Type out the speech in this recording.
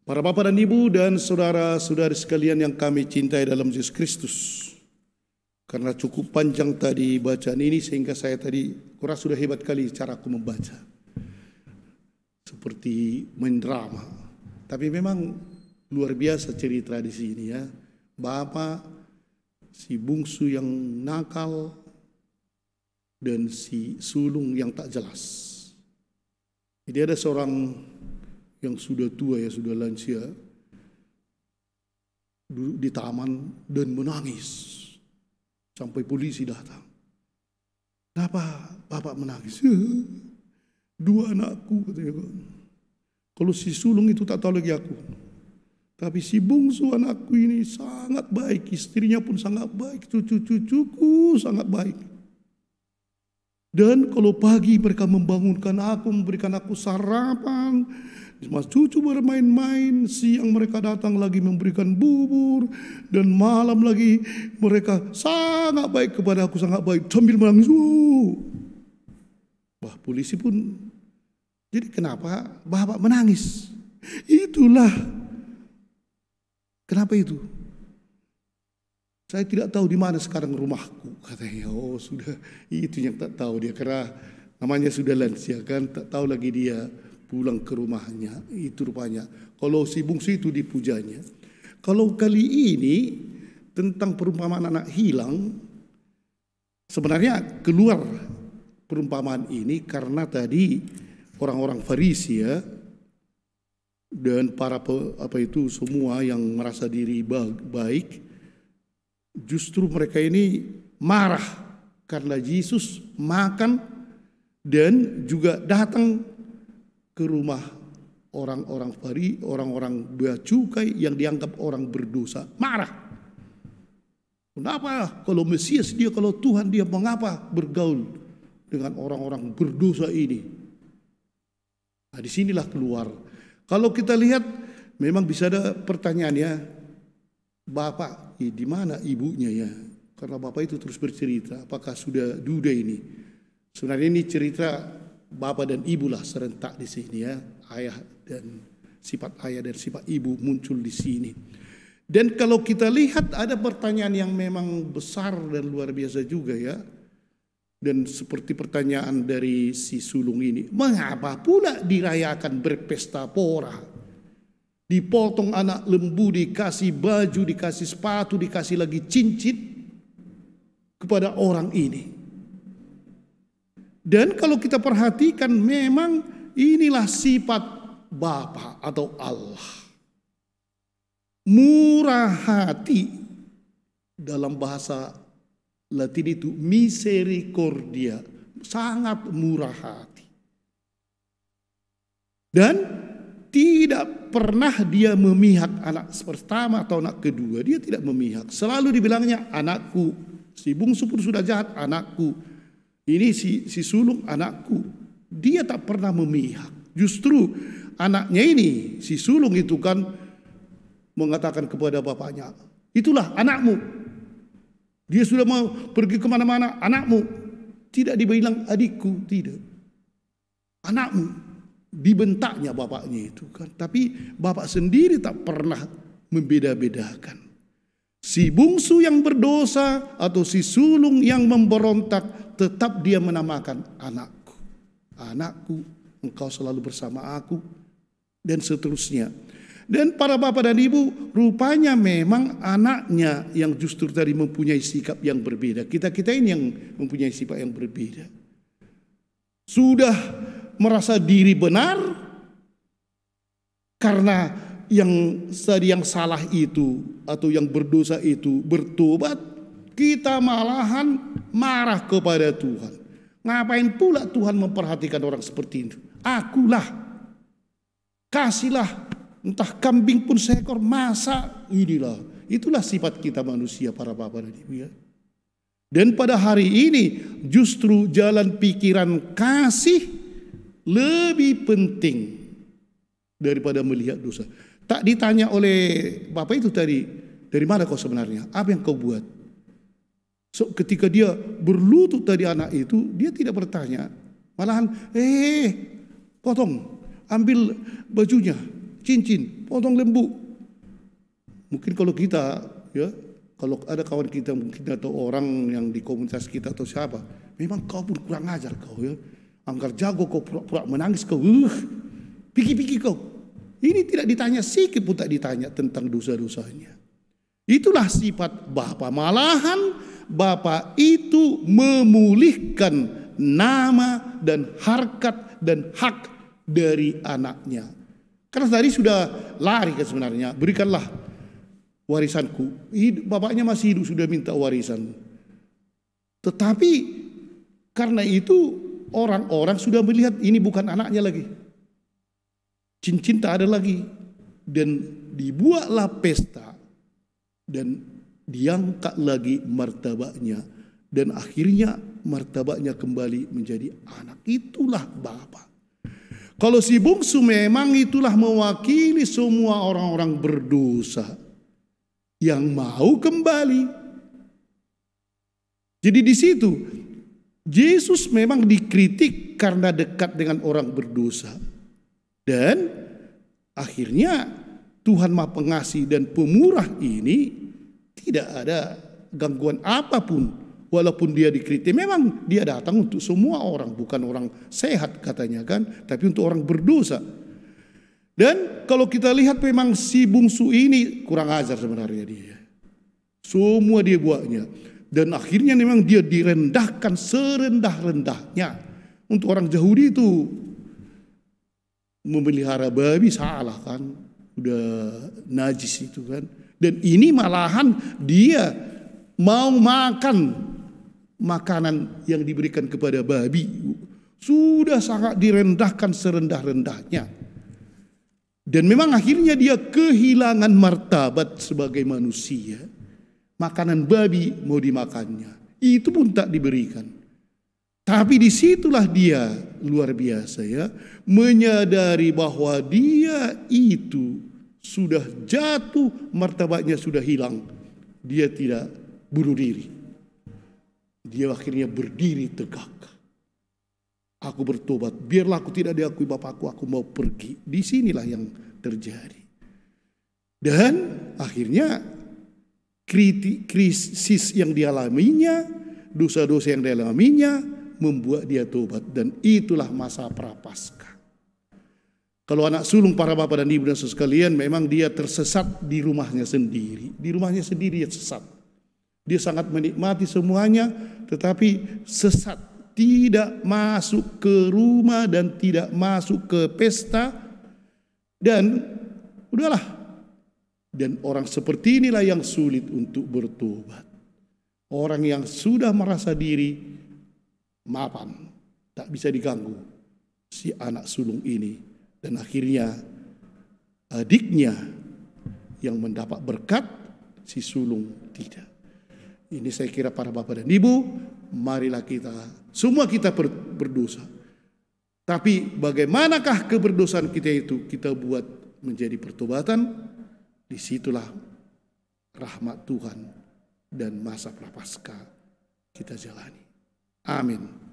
Para bapak dan ibu dan saudara-saudari sekalian yang kami cintai dalam Yesus Kristus. Karena cukup panjang tadi bacaan ini sehingga saya tadi kurang sudah hebat kali cara aku membaca. Seperti main drama. Tapi memang luar biasa cerita di sini ya. Bapak, si bungsu yang nakal, dan si sulung yang tak jelas. Jadi ada seorang yang sudah tua ya, sudah lansia, duduk di taman dan menangis sampai polisi datang. Kenapa bapak menangis? Dua anakku katanya. Kalau si sulung itu tak tahu lagi aku, tapi si bungsu anakku ini sangat baik, istrinya pun sangat baik, cucu-cucuku sangat baik. Dan kalau pagi mereka membangunkan aku, memberikan aku sarapan, mas cucu bermain-main, siang mereka datang lagi memberikan bubur, dan malam lagi mereka sangat baik kepada aku, sangat baik, sambil menangis. Wah, polisi pun, jadi kenapa bapak menangis? Itulah, kenapa itu? Saya tidak tahu di mana sekarang rumahku, katanya. Oh sudah, itu yang tak tahu dia, karena namanya sudah lansia kan, tak tahu lagi dia pulang ke rumahnya. Itu rupanya, kalau si bungsu itu dipujanya. Kalau kali ini tentang perumpamaan anak hilang, sebenarnya keluar perumpamaan ini karena tadi orang-orang Farisi ya, dan para semua yang merasa diri baik, justru mereka ini marah karena Yesus makan dan juga datang ke rumah orang-orang Farisi, orang-orang bea cukai yang dianggap orang berdosa. Marah. Kenapa kalau Mesias dia, kalau Tuhan dia, mengapa bergaul dengan orang-orang berdosa ini? Nah, disinilah keluar. Kalau kita lihat memang bisa ada pertanyaan ya, Bapak, di mana ibunya ya? Karena Bapak itu terus bercerita, apakah sudah duda ini? Sebenarnya ini cerita Bapak dan Ibu lah serentak di sini ya. Ayah dan sifat ayah dan sifat ibu muncul di sini. Dan kalau kita lihat ada pertanyaan yang memang besar dan luar biasa juga ya. Dan seperti pertanyaan dari si sulung ini, mengapa pula dirayakan berpesta pora? Dipotong anak lembu, dikasih baju, dikasih sepatu, dikasih lagi cincin kepada orang ini. Dan kalau kita perhatikan memang inilah sifat Bapa atau Allah. Murah hati, dalam bahasa Latin itu misericordia, sangat murah hati. Dan tidak pernah dia memihak anak pertama atau anak kedua, dia tidak memihak. Selalu dibilangnya anakku. Si bungsu pun sudah jahat, anakku. Ini si sulung, anakku. Dia tak pernah memihak. Justru anaknya ini, si sulung itu kan mengatakan kepada bapaknya, itulah anakmu. Dia sudah mau pergi kemana-mana, anakmu. Tidak dibilang adikku, tidak. Anakmu. Dibentaknya bapaknya itu kan, tapi bapak sendiri tak pernah membeda-bedakan. Si bungsu yang berdosa atau si sulung yang memberontak, tetap dia menamakan anakku. Anakku, engkau selalu bersama aku, dan seterusnya. Dan para bapak dan ibu, rupanya memang anaknya yang justru tadi mempunyai sikap yang berbeda. Kita ini yang mempunyai sikap yang berbeda. Sudah merasa diri benar karena yang salah itu atau yang berdosa itu bertobat, kita malahan marah kepada Tuhan. Ngapain pula Tuhan memperhatikan orang seperti itu? Akulah, kasihlah, entah kambing pun seekor, masa inilah. Itulah sifat kita manusia, para bapak dan ibu ya. Dan pada hari ini justru jalan pikiran kasih lebih penting daripada melihat dosa. Tak ditanya oleh bapak itu tadi, dari mana kau sebenarnya? Apa yang kau buat? So, ketika dia berlutut tadi anak itu, dia tidak bertanya. Malahan, potong, ambil bajunya, cincin, potong lembu. Mungkin kalau kita, ya, kalau ada kawan kita mungkin atau orang yang di komunitas kita atau siapa, memang kau pun kurang ajar kau, ya. Anggar jago kau pura-pura menangis kau, pikir-pikir kau. Ini tidak ditanya, sikit pun tak ditanya tentang dosa-dosanya. Itulah sifat Bapa. Malahan Bapa itu memulihkan nama dan harkat dan hak dari anaknya. Karena tadi sudah lari kan sebenarnya, berikanlah warisanku. Bapaknya masih hidup sudah minta warisan. Tetapi karena itu orang-orang sudah melihat ini bukan anaknya lagi. Cincin tak ada lagi. Dan dibuatlah pesta. Dan diangkat lagi martabaknya. Dan akhirnya martabaknya kembali menjadi anak. Itulah Bapa. Kalau si bungsu memang itulah mewakili semua orang-orang berdosa yang mau kembali. Jadi di situ Yesus memang dikritik karena dekat dengan orang berdosa. Dan akhirnya Tuhan Maha Pengasih dan Pemurah ini tidak ada gangguan apapun. Walaupun dia dikritik, memang dia datang untuk semua orang, bukan orang sehat katanya kan, tapi untuk orang berdosa. Dan kalau kita lihat memang si bungsu ini kurang ajar sebenarnya dia. Semua dia buatnya. Dan akhirnya memang dia direndahkan serendah-rendahnya. Untuk orang Yahudi itu memelihara babi salah kan, udah najis itu kan. Dan ini malahan dia mau makan makanan yang diberikan kepada babi. Sudah sangat direndahkan serendah-rendahnya. Dan memang akhirnya dia kehilangan martabat sebagai manusia. Makanan babi mau dimakannya, itu pun tak diberikan. Tapi disitulah dia luar biasa, ya, menyadari bahwa dia itu sudah jatuh, martabatnya sudah hilang. Dia tidak bunuh diri. Dia akhirnya berdiri tegak. Aku bertobat, biarlah aku tidak diakui Bapakku, aku mau pergi. Disinilah yang terjadi. Dan akhirnya krisis yang dialaminya, dosa-dosa yang dialaminya membuat dia tobat. Dan itulah masa prapaskah. Kalau anak sulung para bapak dan ibu dan saudara sekalian, memang dia tersesat di rumahnya sendiri. Di rumahnya sendiri dia sesat. Dia sangat menikmati semuanya, tetapi sesat, tidak masuk ke rumah dan tidak masuk ke pesta. Dan udahlah. Dan orang seperti inilah yang sulit untuk bertobat. Orang yang sudah merasa diri mapan, tak bisa diganggu, si anak sulung ini. Dan akhirnya adiknya yang mendapat berkat, si sulung tidak. Ini saya kira para bapak dan ibu, marilah kita, semua kita berdosa. Tapi bagaimanakah keberdosaan kita itu kita buat menjadi pertobatan? Disitulah rahmat Tuhan dan masa prapaskah kita jalani. Amin.